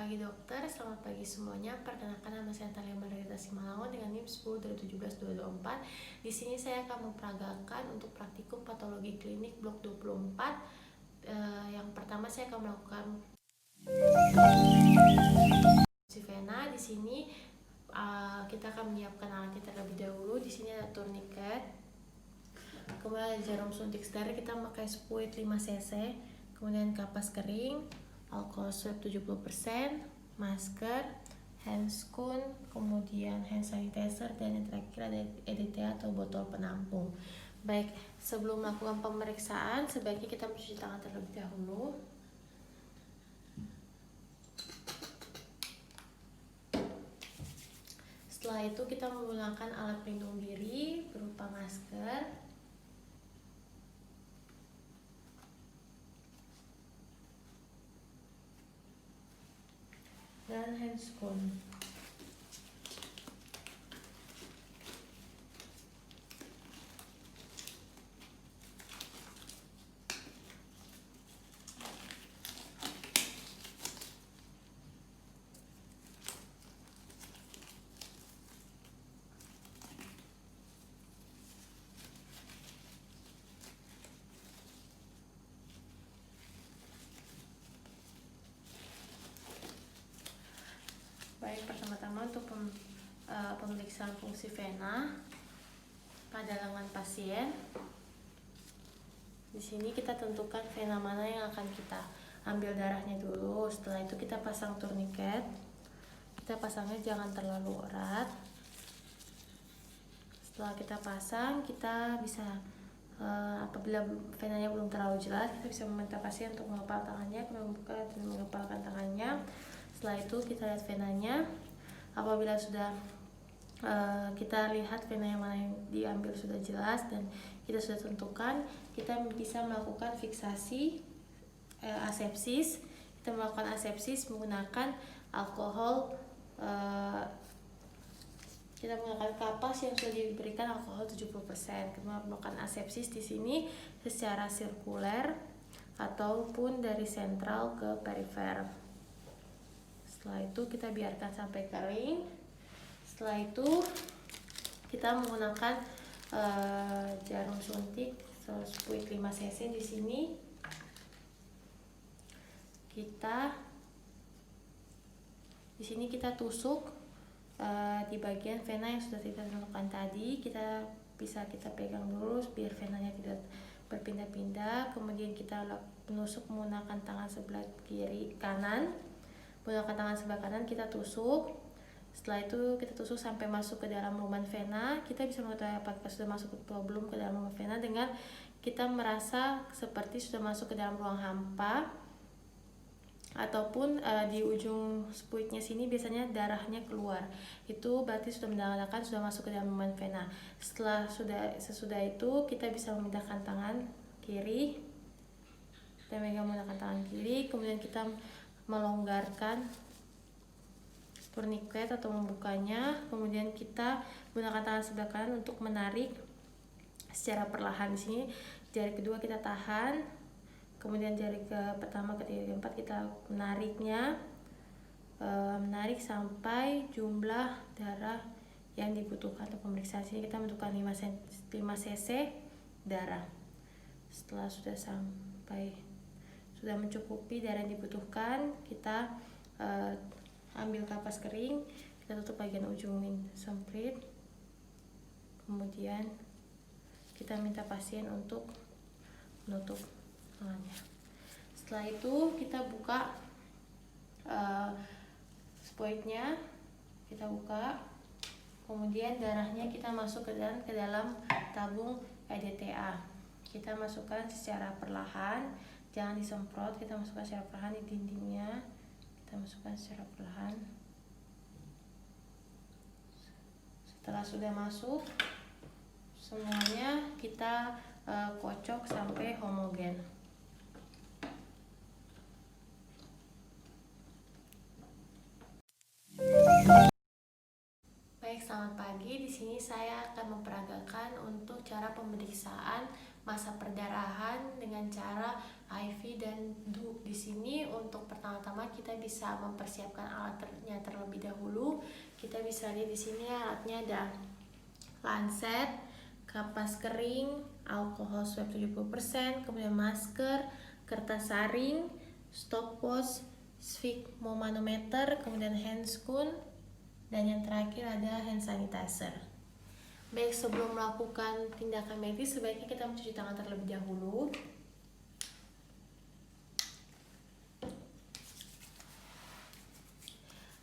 pagi dokter, selamat pagi semuanya. Perkenalkan nama saya Talia Margarita Simalungun dengan NIM 10/17/2024. Di sini saya akan memperagakan untuk praktikum patologi klinik blok 24. Yang pertama saya akan melakukan vena. Di sini kita akan menyiapkan alat kita terlebih dahulu. Di sini ada tourniquet, kemudian ada jarum suntik steril, kita memakai spuit 5 cc, kemudian kapas kering, alkohol swab 70%, masker, handscoon, kemudian hand sanitizer, dan yang terakhir ada EDTA atau botol penampung. Baik, sebelum melakukan pemeriksaan sebaiknya kita mencuci tangan terlebih dahulu. Setelah itu kita menggunakan alat pelindung diri berupa masker, dan handscoon. Baik, pertama-tama untuk pemeriksaan fungsi vena pada lengan pasien. Di sini kita tentukan vena mana yang akan kita ambil darahnya dulu. Setelah itu kita pasang tourniquet. Kita pasangnya jangan terlalu erat. Setelah kita pasang, kita bisa apabila venanya belum terlalu jelas, kita bisa meminta pasien untuk mengepal tangannya, membuka dan mengepalkan tangannya. Setelah itu kita lihat venanya. Apabila sudah kita lihat vena yang mana yang diambil sudah jelas dan kita sudah tentukan, kita bisa melakukan fiksasi asepsis. Kita melakukan asepsis menggunakan alkohol. Kita menggunakan kapas yang sudah diberikan alkohol 70%. Kita melakukan asepsis di sini secara sirkuler ataupun dari sentral ke perifer. Setelah itu kita biarkan sampai kering. Setelah itu kita menggunakan jarum suntik spuit 5 cc di sini. Di sini kita tusuk di bagian vena yang sudah kita tentukan tadi. Kita pegang dulu biar venanya tidak berpindah-pindah. Kemudian kita menusuk menggunakan tangan sebelah kanan. Menggunakan tangan sebelah kanan kita tusuk. Setelah itu kita tusuk sampai masuk ke dalam luman vena. Kita bisa mengetahui apakah sudah masuk atau belum ke dalam luman vena dengan kita merasa seperti sudah masuk ke dalam ruang hampa, ataupun di ujung spuitnya sini biasanya darahnya keluar. Itu berarti sudah menandakan sudah masuk ke dalam luman vena. Sesudah itu kita bisa memindahkan tangan kiri. Kita megang menggunakan tangan kiri, kemudian kita melonggarkan tourniquet atau membukanya, kemudian kita gunakan tangan sebelah kanan untuk menarik secara perlahan. Di sini jari kedua kita tahan, kemudian jari pertama, ketiga, keempat kita menariknya, menarik sampai jumlah darah yang dibutuhkan untuk pemeriksaan. Sini kita membutuhkan 5 cc darah. Setelah sudah mencukupi darah yang dibutuhkan, kita ambil kapas kering, kita tutup bagian ujung semprit, kemudian kita minta pasien untuk menutup tangannya. Setelah itu kita buka spuitnya, kita buka, kemudian darahnya kita masuk ke dalam tabung EDTA. Kita masukkan secara perlahan, jangan disemprot. Kita masukkan secara perlahan di dindingnya. Kita masukkan secara perlahan. Setelah sudah masuk semuanya, kita kocok sampai homogen. Baik, selamat pagi. Di sini saya akan memperagakan untuk cara pemeriksaan masa perdarahan dengan cara IV dan DUK. Di sini untuk pertama-tama kita bisa mempersiapkan alatnya terlebih dahulu. Kita bisa lihat di sini alatnya ada lancet, kapas kering, alkohol swab 70%, kemudian masker, kertas saring, stopwatch, sphygmomanometer, kemudian handscoon, dan yang terakhir ada hand sanitizer. Baik, sebelum melakukan tindakan medis, sebaiknya kita mencuci tangan terlebih dahulu.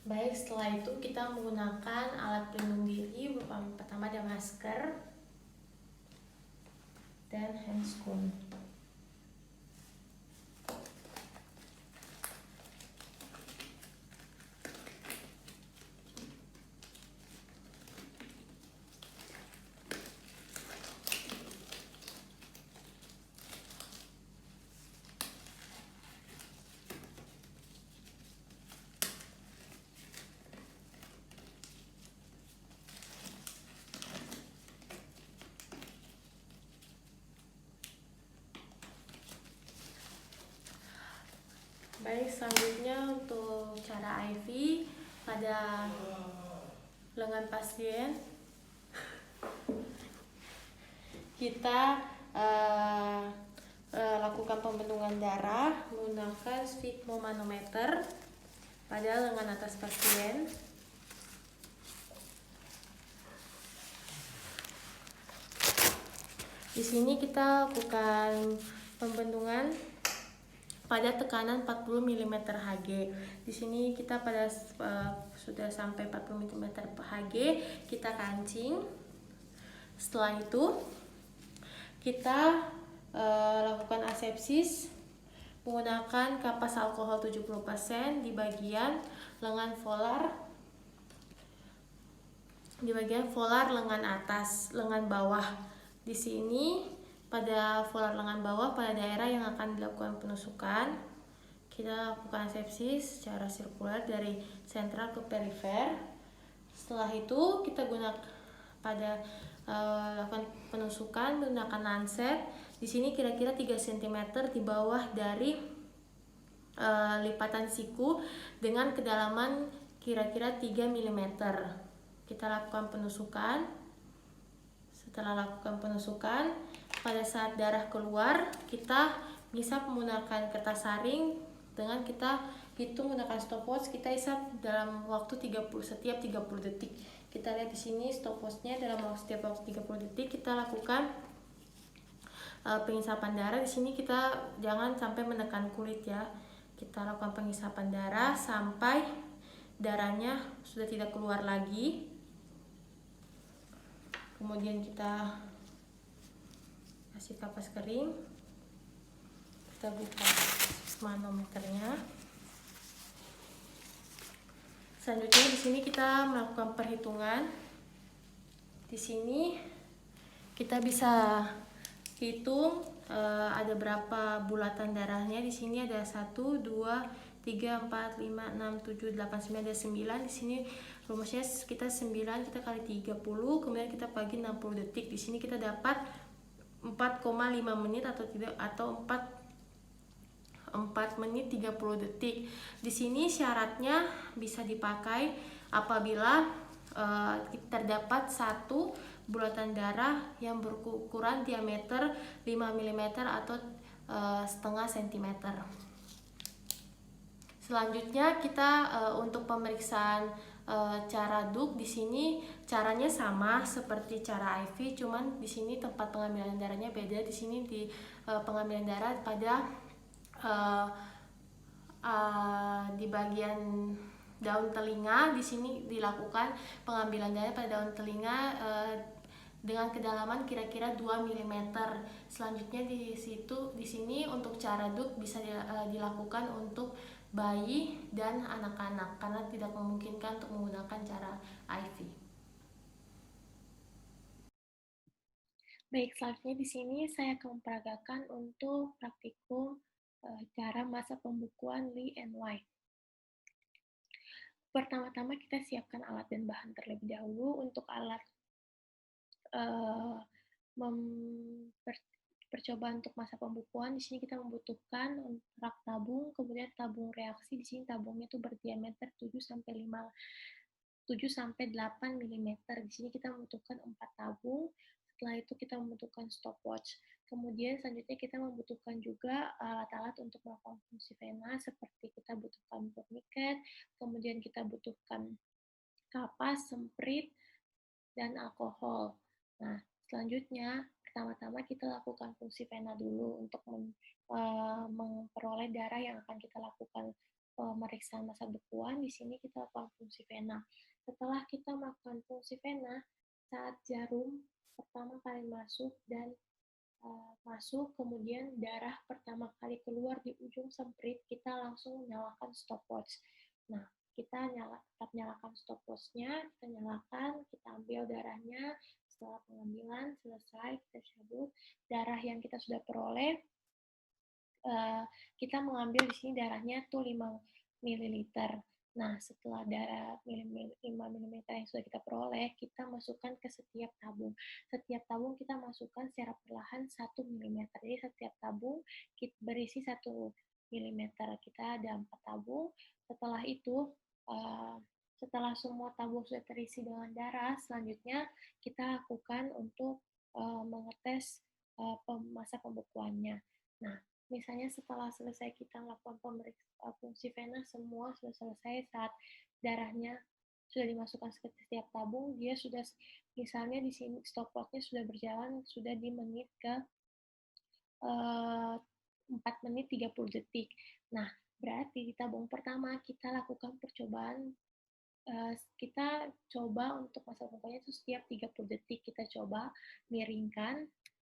Baik, setelah itu kita menggunakan alat pelindung diri berupa pertama ada masker dan handscoon. Baik, selanjutnya untuk cara IV pada lengan pasien kita lakukan pembendungan darah menggunakan sphygmomanometer pada lengan atas pasien. Di sini kita lakukan pembendungan pada tekanan 40 mm Hg. Di sini kita pada sudah sampai 40 mm Hg, kita kancing. Setelah itu kita lakukan asepsis menggunakan kapas alkohol 70% di bagian lengan volar, lengan atas, lengan bawah. Di sini pada volar lengan bawah, pada daerah yang akan dilakukan penusukan, kita lakukan asepsis secara sirkular dari sentral ke perifer. Setelah itu kita gunakan pada lakukan penusukan menggunakan lancet. Di sini kira-kira 3 cm di bawah dari lipatan siku dengan kedalaman kira-kira 3 mm. Kita lakukan penusukan. Setelah lakukan penusukan, pada saat darah keluar, kita bisa menggunakan kertas saring dengan kita hitung menggunakan stopwatch. Kita hisap dalam waktu setiap 30 detik. Kita lihat di sini stopwatchnya dalam setiap waktu 30 detik kita lakukan pengisapan darah. Di sini kita jangan sampai menekan kulit ya. Kita lakukan pengisapan darah sampai darahnya sudah tidak keluar lagi. Kemudian kita kasih kapas kering, kita buka manometernya. Selanjutnya di sini kita melakukan perhitungan. Di sini kita bisa hitung ada berapa bulatan darahnya. Di sini ada 1, 2, 3, 4, 5, 6, 7, 8, 9, ada 9. Di sini rumusnya kita 9 kita kali 30, kemudian kita bagi 60 detik. Di sini kita dapat 4,5 menit atau 4 menit 30 detik. Di sini syaratnya bisa dipakai apabila terdapat satu bulatan darah yang berukuran diameter 5 mm atau setengah cm. Selanjutnya kita untuk pemeriksaan cara DUK, di sini caranya sama seperti cara IV, cuman di sini tempat pengambilan darahnya beda. Di sini di pengambilan darah pada di bagian daun telinga. Di sini dilakukan pengambilan darah pada daun telinga dengan kedalaman kira-kira 2 mm. Selanjutnya di sini untuk cara DUK bisa dilakukan untuk bayi dan anak-anak karena tidak memungkinkan untuk menggunakan cara IV. Baik, selanjutnya di sini saya akan memperagakan untuk praktikum cara masa pembukuan Lee and White. Pertama-tama kita siapkan alat dan bahan terlebih dahulu. Untuk alat percobaan untuk masa pembukuan. Di sini kita membutuhkan rak tabung, kemudian tabung reaksi. Di sini tabungnya itu berdiameter 7 sampai 8 mm. Di sini kita membutuhkan 4 tabung. Setelah itu kita membutuhkan stopwatch. Kemudian selanjutnya kita membutuhkan juga alat-alat untuk melakukan fungsi vena, seperti kita butuhkan tourniquet, kemudian kita butuhkan kapas, semprit, dan alkohol. Nah, selanjutnya pertama-tama kita lakukan fungsi vena dulu untuk memperoleh darah yang akan kita lakukan pemeriksaan masa bekuan. Di sini kita lakukan fungsi vena. Setelah kita melakukan fungsi vena, saat jarum pertama kali masuk dan kemudian darah pertama kali keluar di ujung semprit, kita langsung nyalakan stopwatch. Nah, kita tetap nyalakan stopwatch-nya, kita nyalakan, kita ambil darahnya. Setelah pengambilan selesai, kita cabut darah yang kita sudah peroleh. Kita mengambil di sini darahnya tuh 5 ml. Nah, setelah darah 5 ml yang sudah kita peroleh, kita masukkan ke setiap tabung. Setiap tabung kita masukkan secara perlahan 1 mm. Jadi setiap tabung kita berisi 1 mm. Kita ada 4 tabung. Setelah itu, setelah semua tabung sudah terisi dengan darah, selanjutnya kita lakukan untuk mengetes masa pembekuannya. Nah, misalnya setelah selesai kita melakukan fungsi vena, semua sudah selesai, saat darahnya sudah dimasukkan ke setiap tabung, dia sudah, misalnya di sini stopwatch-nya sudah berjalan, sudah di menit ke 4 menit 30 detik. Nah, berarti di tabung pertama kita lakukan percobaan, kita coba untuk masa pembekuannya itu setiap 30 detik, kita coba miringkan,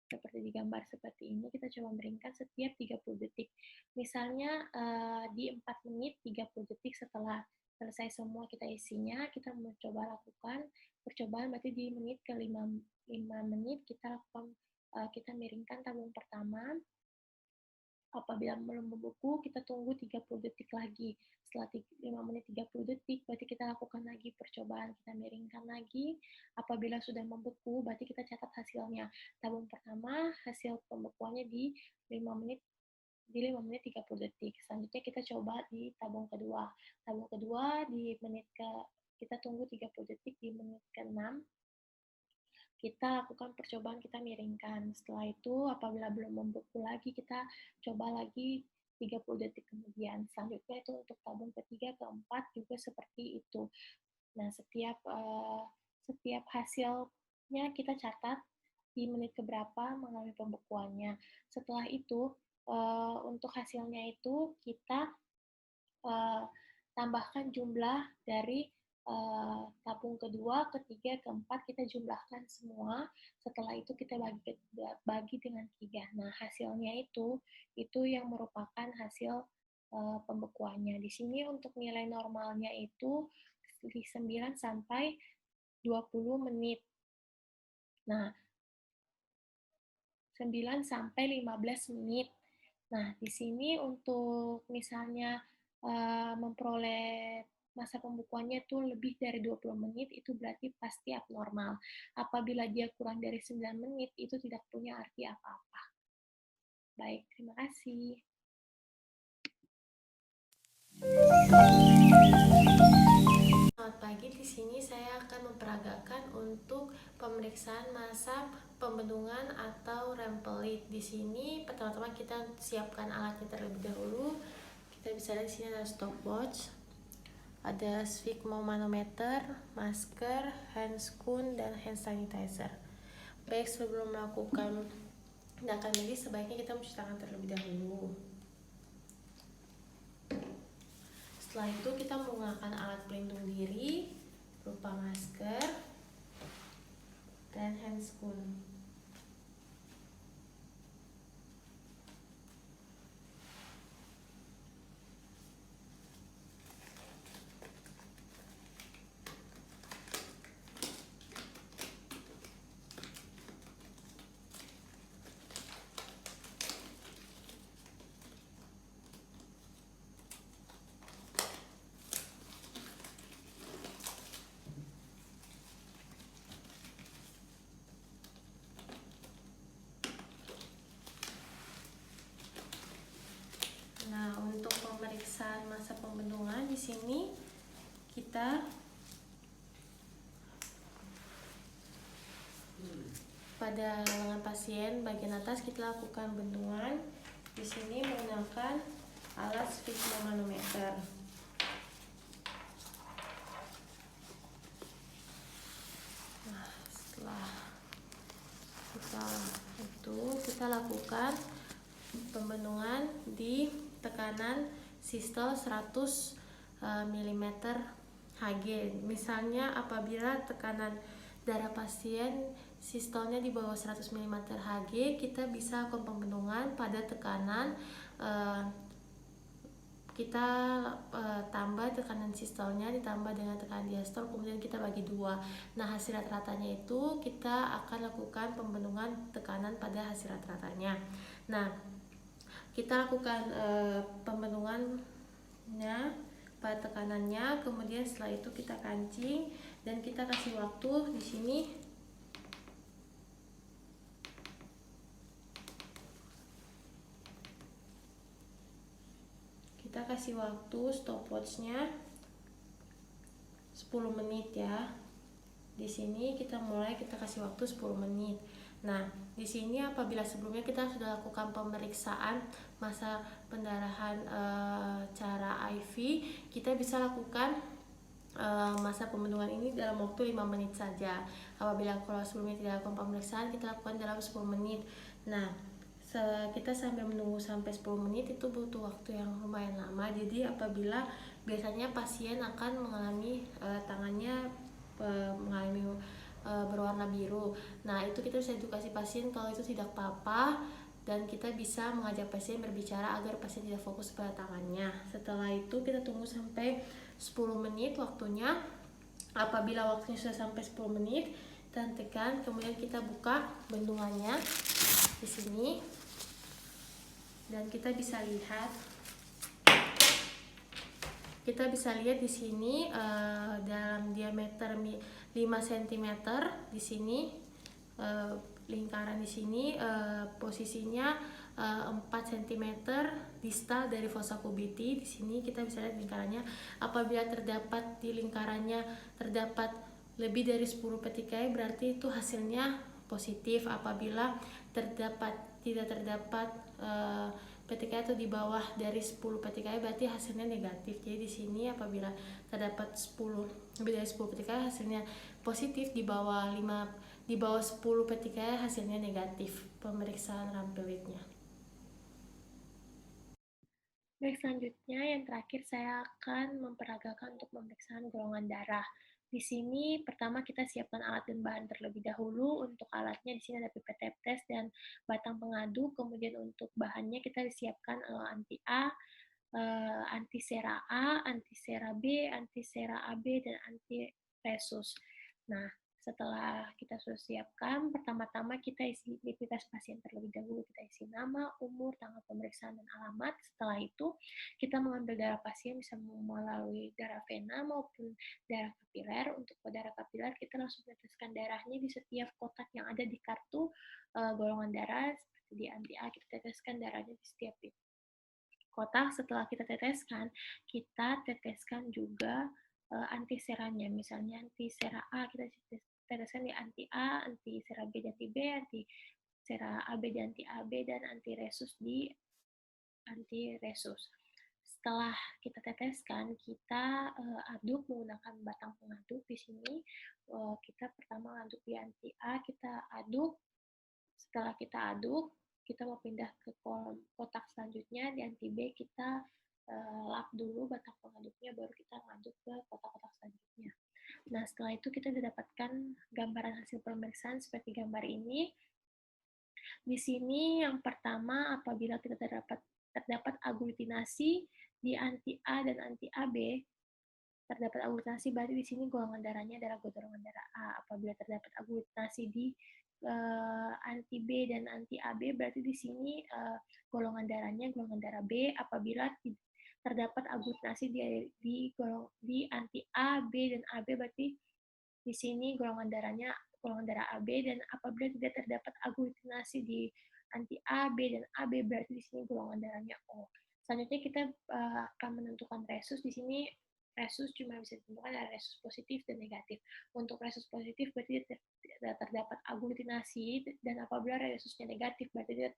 seperti di gambar seperti ini, kita coba miringkan setiap 30 detik. Misalnya di 4 menit 30 detik setelah selesai semua kita isinya, kita mencoba lakukan percobaan, berarti di menit ke 5 menit kita lakukan, kita miringkan tabung pertama. Apabila belum membeku, kita tunggu 30 detik lagi. Setelah 5 menit 30 detik, berarti kita lakukan lagi percobaan, kita miringkan lagi. Apabila sudah membeku, berarti kita catat hasilnya. Tabung pertama, hasil pembekuannya di 5 menit 30 detik. Selanjutnya kita coba di tabung kedua. Tabung kedua kita tunggu 30 detik, di menit ke-6 kita lakukan percobaan, kita miringkan. Setelah itu, apabila belum membeku lagi, kita coba lagi 30 detik kemudian. Selanjutnya itu untuk tabung ketiga, keempat juga seperti itu. Nah, setiap hasilnya kita catat di menit keberapa mengalami pembekuannya. Setelah itu, untuk hasilnya itu kita tambahkan jumlah dari tabung kedua, ketiga, keempat, kita jumlahkan semua. Setelah itu kita bagi dengan 3. Nah, hasilnya itu yang merupakan hasil pembekuannya. Di sini untuk nilai normalnya itu di 9 sampai 20 menit. Nah, 9 sampai 15 menit. Nah, di sini untuk misalnya memperoleh masa pembekuannya itu lebih dari 20 menit, itu berarti pasti abnormal. Apabila dia kurang dari 9 menit, itu tidak punya arti apa-apa. Baik, terima kasih. Selamat pagi, di sini saya akan memperagakan untuk pemeriksaan masa pembendungan atau rempelit. Di sini pertama-tama kita siapkan alatnya terlebih dahulu. Kita bisa lihat di sini ada stopwatch, ada sphygmomanometer, masker, handscoon, dan hand sanitizer. Baik, sebelum melakukan tindakan medis, sebaiknya kita mencuci tangan terlebih dahulu. Setelah itu kita menggunakan alat pelindung diri berupa masker dan handscoon. sini kita pada lengan pasien bagian atas kita lakukan bendungan. Di sini menggunakan alat sfigmomanometer. Nah, setelah kita lakukan pembendungan di tekanan sistol 100 mm Hg. Misalnya apabila tekanan darah pasien sistolnya di bawah 100 mm Hg, kita bisa lakukan pembendungan pada tekanan kita tambah tekanan sistolnya ditambah dengan tekanan diastol, kemudian kita bagi 2. Nah, hasil rata-ratanya itu kita akan lakukan pembendungan tekanan pada hasil rata-ratanya. Nah, kita lakukan pembendungannya pada tekanannya, kemudian setelah itu kita kancing dan kita kasih waktu di sini. Kita kasih waktu stopwatch-nya 10 menit ya. Di sini kita kasih waktu 10 menit. Nah, di sini apabila sebelumnya kita sudah lakukan pemeriksaan masa pendarahan cara IV, kita bisa lakukan masa pembendungan ini dalam waktu 5 menit saja. Apabila kalau sebelumnya tidak lakukan pemeriksaan, kita lakukan dalam 10 menit. Nah, kita sampai menunggu sampai 10 menit itu butuh waktu yang lumayan lama. Jadi apabila biasanya pasien akan mengalami tangannya mengalami berwarna biru. Nah, itu kita bisa edukasi pasien kalau itu tidak apa-apa, dan kita bisa mengajak pasien berbicara agar pasien tidak fokus pada tangannya. Setelah itu kita tunggu sampai 10 menit waktunya. Apabila waktunya sudah sampai 10 menit, kita tekan, kemudian kita buka bendungannya di sini. Dan kita bisa lihat di sini dalam diameter 5 cm di sini, lingkaran di sini posisinya 4 cm distal dari fossa cubiti. Di sini kita bisa lihat lingkarannya. Apabila terdapat di lingkarannya terdapat lebih dari 10 PTKI, berarti itu hasilnya positif. Apabila tidak terdapat PTKI atau di bawah dari 10 PTKI, berarti hasilnya negatif. Jadi di sini apabila terdapat lebih dari 10 PTKI hasilnya positif, di bawah 10 PTKI hasilnya negatif pemeriksaan rampilitnya. Baik, selanjutnya yang terakhir saya akan memperagakan untuk pemeriksaan golongan darah. Di sini pertama kita siapkan alat dan bahan terlebih dahulu. Untuk alatnya di sini ada pipet test dan batang pengaduk. Kemudian untuk bahannya kita disiapkan anti-A, anti-sera A, anti-sera B, anti-sera AB, dan anti-resus. Nah, setelah kita sudah siapkan, pertama-tama kita isi identitas pasien terlebih dahulu. Kita isi nama, umur, tanggal pemeriksaan, dan alamat. Setelah itu, kita mengambil darah pasien bisa melalui darah vena maupun darah kapiler. Untuk darah kapiler, kita langsung teteskan darahnya di setiap kotak yang ada di kartu golongan darah. Seperti di anti-A, kita teteskan darahnya di setiap kotak. Setelah kita teteskan juga anti-seranya. Misalnya anti-sera A, kita teteskan di anti-A, anti-sera B di anti-B, anti-sera AB di anti-AB, dan anti-resus di anti-resus. Setelah kita teteskan, kita aduk menggunakan batang pengaduk. Di sini kita pertama aduk di anti-A, kita aduk. Setelah kita aduk, kita mau pindah ke kotak selanjutnya. Di anti-B kita lap dulu batang pengaduknya, baru kita ngaduk ke kotak-kotak selanjutnya. Nah, setelah itu kita dapatkan gambaran hasil pemeriksaan seperti gambar ini. Di sini yang pertama, apabila kita terdapat aglutinasi di anti-A dan anti-AB, terdapat aglutinasi berarti di sini golongan darahnya adalah golongan darah A. Apabila terdapat aglutinasi di anti-B dan anti-AB, berarti di sini golongan darahnya golongan darah B. Apabila terdapat aglutinasi di anti-A, B, dan AB, berarti di sini golongan darahnya golongan darah AB. Dan apabila tidak terdapat aglutinasi di anti-A, B, dan AB, berarti di sini golongan darahnya O. Selanjutnya kita akan menentukan resus. Di sini resus cuma bisa ditentukan dari resus positif dan negatif. Untuk resus positif berarti terdapat aglutinasi, dan apabila resusnya negatif berarti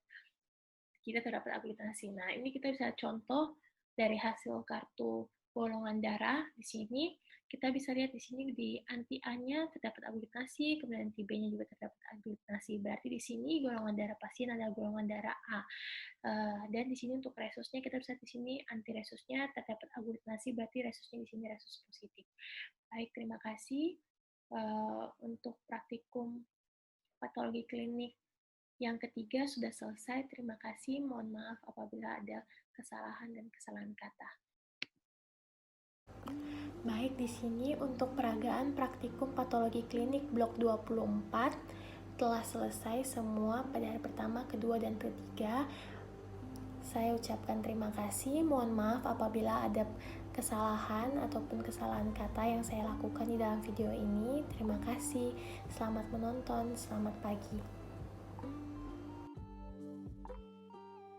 tidak terdapat aglutinasi. Nah, ini kita bisa contoh dari hasil kartu golongan darah. Di sini kita bisa lihat di sini di anti A-nya terdapat aglutinasi, kemudian anti B-nya juga terdapat aglutinasi. Berarti di sini golongan darah pasien adalah golongan darah A. Dan di sini untuk resusnya kita bisa di sini anti resusnya terdapat aglutinasi, berarti resusnya di sini resus positif. Baik, terima kasih untuk praktikum patologi klinik yang ketiga sudah selesai. Terima kasih. Mohon maaf apabila ada kesalahan dan kesalahan kata. Baik, di sini untuk peragaan praktikum patologi klinik blok 24 telah selesai semua pada hari pertama, kedua, dan ketiga. Saya ucapkan terima kasih. Mohon maaf apabila ada kesalahan ataupun kesalahan kata yang saya lakukan di dalam video ini. Terima kasih. Selamat menonton. Selamat pagi.